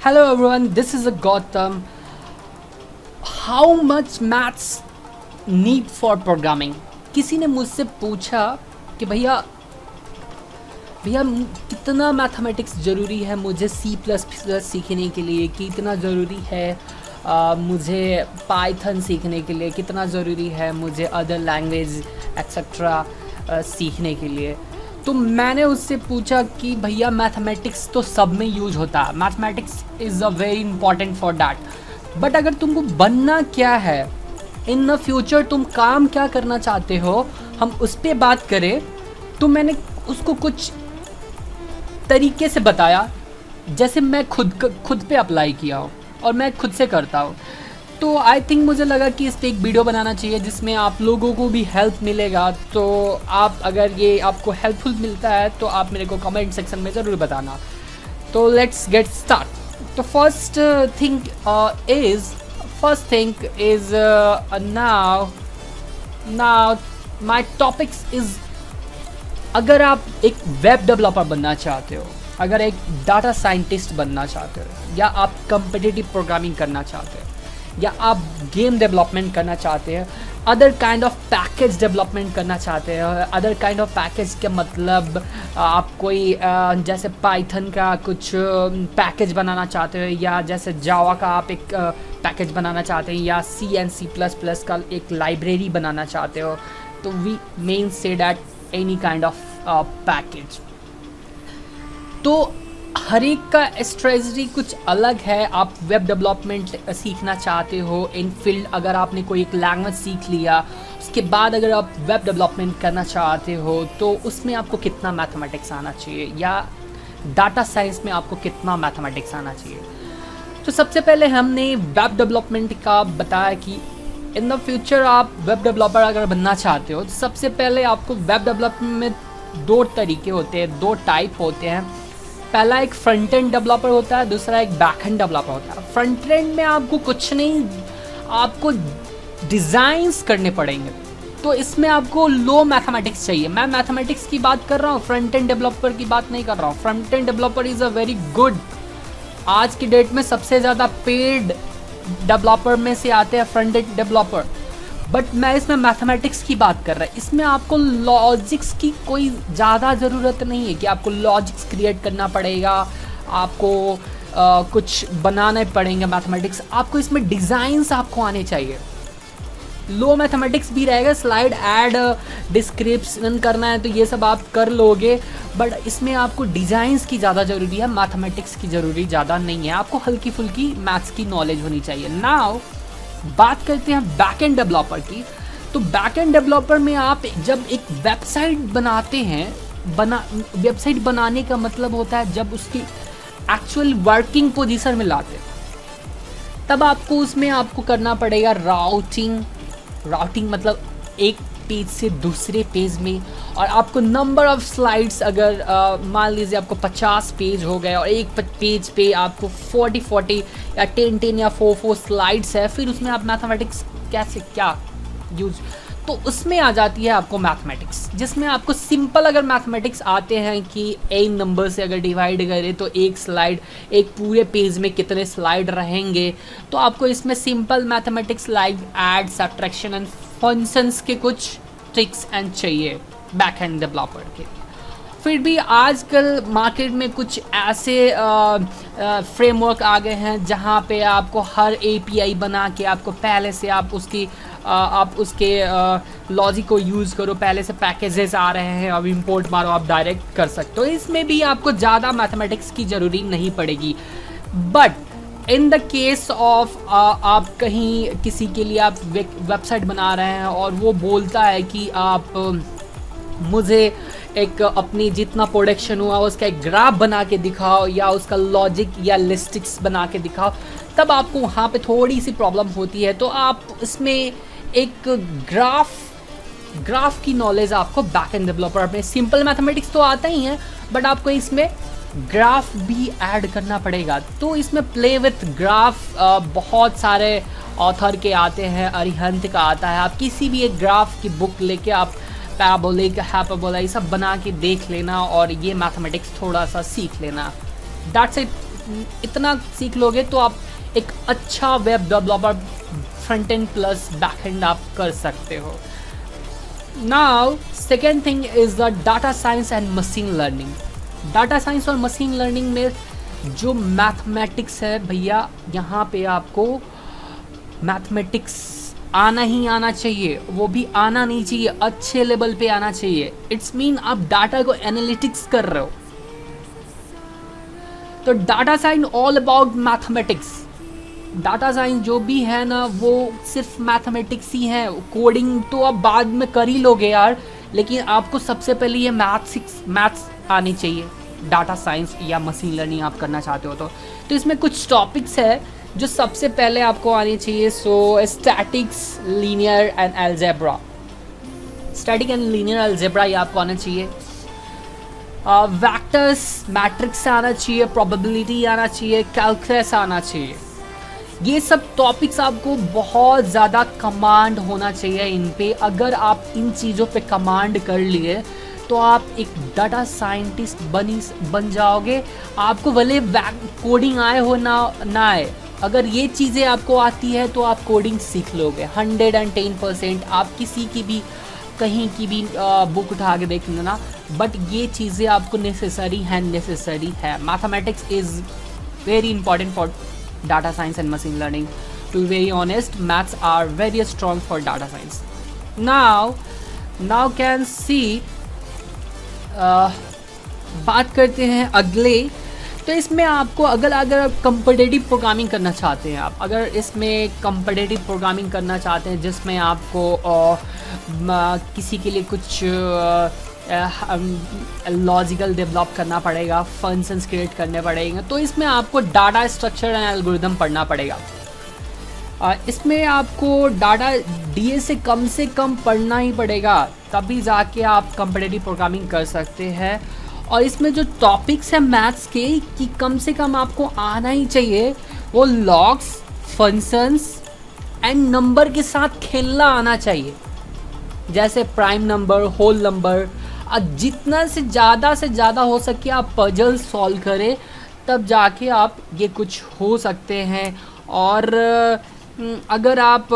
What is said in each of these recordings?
Hello everyone, this is a Gautam. How much maths need for programming? किसी ने मुझसे पूछा कि भैया भैया कितना मैथमेटिक्स ज़रूरी है मुझे सी प्लस प्लस सीखने के लिए, कितना ज़रूरी है मुझे पाइथन सीखने के लिए, कितना ज़रूरी है मुझे अदर लैंग्वेज एक्सेट्रा सीखने के लिए। तो मैंने उससे पूछा कि भैया मैथमेटिक्स तो सब में यूज होता है, mathematics is a very important for that, but अगर तुमको बनना क्या है इन द फ्यूचर, तुम काम क्या करना चाहते हो, हम उस पर बात करें। तो मैंने उसको कुछ तरीके से बताया जैसे मैं खुद पे अप्लाई किया हो और मैं खुद से करता हूँ। तो आई थिंक मुझे लगा कि इस पर एक वीडियो बनाना चाहिए जिसमें आप लोगों को भी हेल्प मिलेगा। तो आप अगर ये आपको हेल्पफुल मिलता है तो आप मेरे को कमेंट सेक्शन में ज़रूर बताना। तो लेट्स गेट स्टार्ट। तो first thing is now my topics is, अगर आप एक वेब डेवलपर बनना चाहते हो, अगर एक डाटा साइंटिस्ट बनना चाहते हो, या आप कम्पिटिटिव प्रोग्रामिंग करना चाहते हो, या आप गेम डेवलपमेंट करना चाहते हैं, other kind of package development करना चाहते हैं। अदर काइंड ऑफ पैकेज के मतलब आप कोई जैसे पाइथन का कुछ पैकेज बनाना चाहते हो, या जैसे जावा का आप एक पैकेज बनाना चाहते हैं, या C and C plus plus का एक लाइब्रेरी बनाना चाहते हो, तो we mean say that any kind of package. तो हर एक का स्ट्रेटजी कुछ अलग है। आप वेब डेवलपमेंट सीखना चाहते हो इन फील्ड, अगर आपने कोई एक लैंग्वेज सीख लिया, उसके बाद अगर आप वेब डेवलपमेंट करना चाहते हो तो उसमें आपको कितना मैथमेटिक्स आना चाहिए, या डाटा साइंस में आपको कितना मैथमेटिक्स आना चाहिए। तो सबसे पहले हमने वेब डेवलपमेंट का बताया कि इन द फ्यूचर आप वेब डेवलपर अगर बनना चाहते हो तो सबसे पहले आपको वेब डेवलपमेंट में दो तरीके होते हैं, दो टाइप होते हैं। पहला एक फ्रंट एंड डेवलपर होता है, दूसरा एक बैक एंड डेवलपर होता है। फ्रंट एंड में आपको कुछ नहीं, आपको डिज़ाइंस करने पड़ेंगे, तो इसमें आपको लो मैथमेटिक्स चाहिए। मैं मैथमेटिक्स की बात कर रहा हूँ, फ्रंट एंड डेवलपर की बात नहीं कर रहा हूँ। Front end developer is a very good, आज की डेट में सबसे ज़्यादा पेड डेवलपर में से आते हैं फ्रंट एंड डेवलपर, बट मैं इसमें मैथमेटिक्स की बात कर रहा हूँ। इसमें आपको लॉजिक्स की कोई ज़्यादा ज़रूरत नहीं है कि आपको लॉजिक्स क्रिएट करना पड़ेगा, आपको कुछ बनाने पड़ेंगे मैथमेटिक्स, आपको इसमें डिज़ाइंस आपको आने चाहिए। लो मैथमेटिक्स भी रहेगा, स्लाइड ऐड डिस्क्रिप्शन करना है तो ये सब आप कर लोगे, बट इसमें आपको डिज़ाइंस की ज़्यादा ज़रूरी है, मैथमेटिक्स की ज़रूरी ज़्यादा नहीं है। आपको हल्की फुल्की मैथ्स की नॉलेज होनी चाहिए। नाउ बात करते हैं बैक एंड डेवलपर की। तो बैक एंड डेवलपर में आप जब एक वेबसाइट बनाते हैं, वेबसाइट बनाने का मतलब होता है जब उसकी एक्चुअल वर्किंग पोजीशन में लाते हैं, तब आपको उसमें आपको करना पड़ेगा राउटिंग मतलब एक पेज से दूसरे पेज में, और आपको नंबर ऑफ स्लाइड्स, अगर मान लीजिए आपको 50 पेज हो गए और एक पेज पे आपको 40 या 10 या 4 स्लाइड्स है, फिर उसमें आप मैथमेटिक्स कैसे क्या यूज, तो उसमें आ जाती है आपको मैथमेटिक्स, जिसमें आपको सिंपल अगर मैथमेटिक्स आते हैं कि n नंबर से अगर डिवाइड करें तो एक स्लाइड, एक पूरे पेज में कितने स्लाइड रहेंगे, तो आपको इसमें simple mathematics like add, subtraction and functions के कुछ ट्रिक्स एंड चाहिए बैक एंड डेवलपर के। फिर भी आजकल मार्केट में कुछ ऐसे फ्रेमवर्क आ गए हैं जहाँ पे आपको हर API बना के आपको पहले से आप उसके लॉजिक को यूज़ करो, पहले से पैकेजेस आ रहे हैं, अब इंपोर्ट मारो, आप डायरेक्ट कर सकते हो। इसमें भी आपको ज़्यादा मैथमेटिक्स की ज़रूरी नहीं पड़ेगी। But in the case of आप कहीं किसी के लिए आप वेबसाइट बना रहे हैं और वो बोलता है कि आप मुझे एक अपनी जितना प्रोडक्शन हुआ उसका एक ग्राफ बना के दिखाओ, या उसका लॉजिक या लिस्टिक्स बना के दिखाओ, तब आपको वहाँ पे थोड़ी सी प्रॉब्लम होती है। तो आप इसमें एक ग्राफ की नॉलेज आपको बैक एंड डेवलपर में, सिंपल मैथमेटिक्स तो आता ही है, बट आपको इसमें ग्राफ भी ऐड करना पड़ेगा। तो इसमें प्ले विथ ग्राफ बहुत सारे ऑथर के आते हैं, अरिहंत का आता है। आप किसी भी एक ग्राफ की बुक लेके आप पैराबोलिक, हाइपरबोला ये सब बना के देख लेना और ये मैथमेटिक्स थोड़ा सा सीख लेना। दैट्स इट इतना सीख लोगे तो आप एक अच्छा web developer front end plus back and आप कर सकते हो। Now second thing is the data science and machine learning. Data science और मशीन लर्निंग में जो मैथमेटिक्स है भैया, यहाँ पे आपको मैथमेटिक्स आना ही आना चाहिए, वो भी आना नहीं चाहिए, अच्छे लेवल पे आना चाहिए। इट्स मीन आप डाटा को एनालिटिक्स कर रहे हो, तो data science all about mathematics. Data science जो भी है ना वो सिर्फ मैथमेटिक्स ही है। कोडिंग तो आप बाद में कर ही लोगे यार, लेकिन आपको सबसे पहले ये मैथ्स आनी चाहिए। डाटा साइंस या मशीन लर्निंग आप करना चाहते हो तो इसमें कुछ टॉपिक्स है जो सबसे पहले आपको आनी चाहिए। So statistics, linear and algebra. Statistic and linear algebra ये आपको आना चाहिए। वेक्टर्स, मैट्रिक्स आना चाहिए, प्रोबेबिलिटी आना चाहिए, कैलकुलस आना चाहिए। ये सब टॉपिक्स आपको बहुत ज़्यादा कमांड होना चाहिए इन पे। अगर आप इन चीज़ों पे कमांड कर लिए तो आप एक डाटा साइंटिस्ट बन जाओगे। आपको भले कोडिंग आए हो ना आए, अगर ये चीज़ें आपको आती है तो आप कोडिंग सीख लोगे 110%। आप किसी की भी कहीं की भी बुक उठा के देख लेना, बट ये चीज़ें आपको नेसेसरी है। Mathematics is very important for data science and machine learning. To be very honest, maths are very strong for data science. Now can see बात करते हैं अगले। तो इसमें आपको अगर आप कम्पिटिटिव प्रोग्रामिंग करना चाहते हैं, आप अगर इसमें कम्पिटिटिव प्रोग्रामिंग करना चाहते हैं जिसमें आपको किसी के लिए कुछ लॉजिकल डेवलप करना पड़ेगा, फंक्शंस क्रिएट करने पड़ेंगे, तो इसमें आपको डाटा स्ट्रक्चर एंड एल्गोरिथम पढ़ना पड़ेगा। इसमें आपको डाटा डीए से कम पढ़ना ही पड़ेगा, तभी जाके आप कम्पिटिटिव प्रोग्रामिंग कर सकते हैं। और इसमें जो टॉपिक्स हैं मैथ्स के कि कम से कम आपको आना ही चाहिए, वो लॉग्स, फंक्शंस एंड नंबर के साथ खेलना आना चाहिए, जैसे प्राइम नंबर, होल नंबर। जितना से ज़्यादा हो सके आप पजल सॉल्व करें, तब जाके आप ये कुछ हो सकते हैं। और अगर आप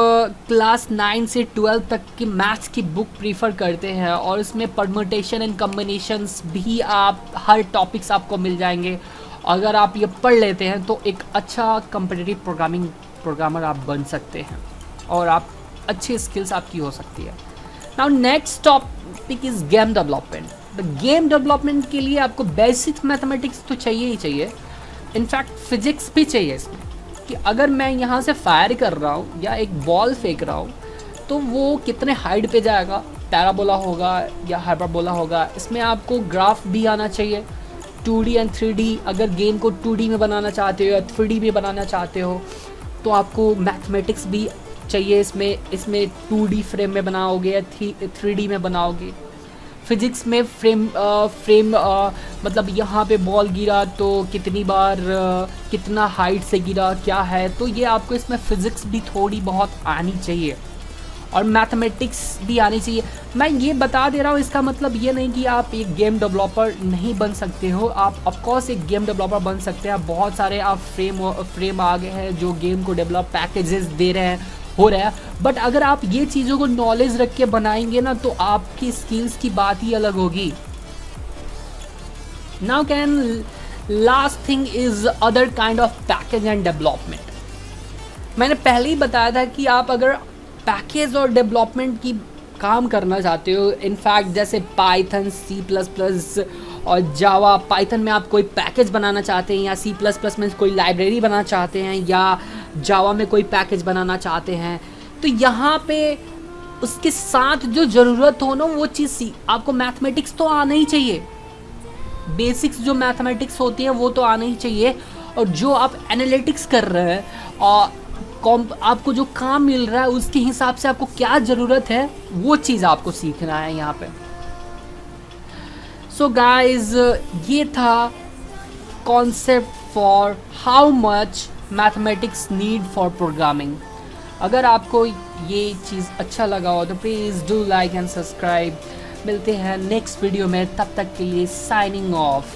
क्लास 9 से 12 तक की मैथ्स की बुक प्रीफर करते हैं और इसमें परम्यूटेशन एंड कम्बिनेशंस भी आप हर टॉपिक्स आपको मिल जाएंगे, अगर आप ये पढ़ लेते हैं तो एक अच्छा कम्पिटिटिव प्रोग्रामर आप बन सकते हैं और आप अच्छी स्किल्स आपकी हो सकती है। Now next topic is game development. The game development के लिए आपको बेसिक मैथमेटिक्स तो चाहिए ही चाहिए, इनफैक्ट फिजिक्स भी चाहिए इसमें, कि अगर मैं यहाँ से फायर कर रहा हूँ या एक बॉल फेंक रहा हूँ तो वो कितने हाइट पे जाएगा, पैराबोला होगा या हाइपरबोला होगा। इसमें आपको ग्राफ भी आना चाहिए, 2D एंड 3D। अगर गेम को 2D में बनाना चाहते हो या 3D में बनाना चाहते हो तो आपको मैथमेटिक्स भी चाहिए। इसमें 2D फ्रेम में बनाओगे या 3D में बनाओगे। फिजिक्स में फ्रेम मतलब यहाँ पे बॉल गिरा तो कितनी बार कितना हाइट से गिरा क्या है, तो ये आपको इसमें फिजिक्स भी थोड़ी बहुत आनी चाहिए और मैथमेटिक्स भी आनी चाहिए। मैं ये बता दे रहा हूँ, इसका मतलब ये नहीं कि आप एक गेम डेवलपर नहीं बन सकते हो। आप ऑफकोर्स एक गेम डेवलपर बन सकते हैं। बहुत सारे आप फ्रेम आ गए हैं जो गेम को डेवलप पैकेजेस दे रहे हैं, हो रहा है। बट अगर आप ये चीज़ों को नॉलेज रख के बनाएंगे ना तो आपकी स्किल्स की बात ही अलग होगी। Now can last thing is other kind of package and development. मैंने पहले ही बताया था कि आप अगर पैकेज और डेवलपमेंट की काम करना चाहते हो, इनफैक्ट जैसे पाइथन, C++ और जावा। पाइथन में आप कोई पैकेज बनाना चाहते हैं या C++ में कोई लाइब्रेरी बनाना चाहते हैं या जावा में कोई पैकेज बनाना चाहते हैं, तो यहाँ पे उसके साथ जो ज़रूरत हो ना वो चीज़ आपको मैथमेटिक्स तो आना ही चाहिए। बेसिक्स जो मैथमेटिक्स होती है वो तो आना ही चाहिए। और जो आप एनालिटिक्स कर रहे हैं और आपको जो काम मिल रहा है उसके हिसाब से आपको क्या ज़रूरत है वो चीज़ आपको सीखना है यहाँ पे। सो गाइज, ये था concept for how much mathematics need for programming. अगर आपको ये चीज़ अच्छा लगा हो तो please do like and subscribe. मिलते हैं नेक्स्ट वीडियो में, तब तक के लिए साइनिंग ऑफ।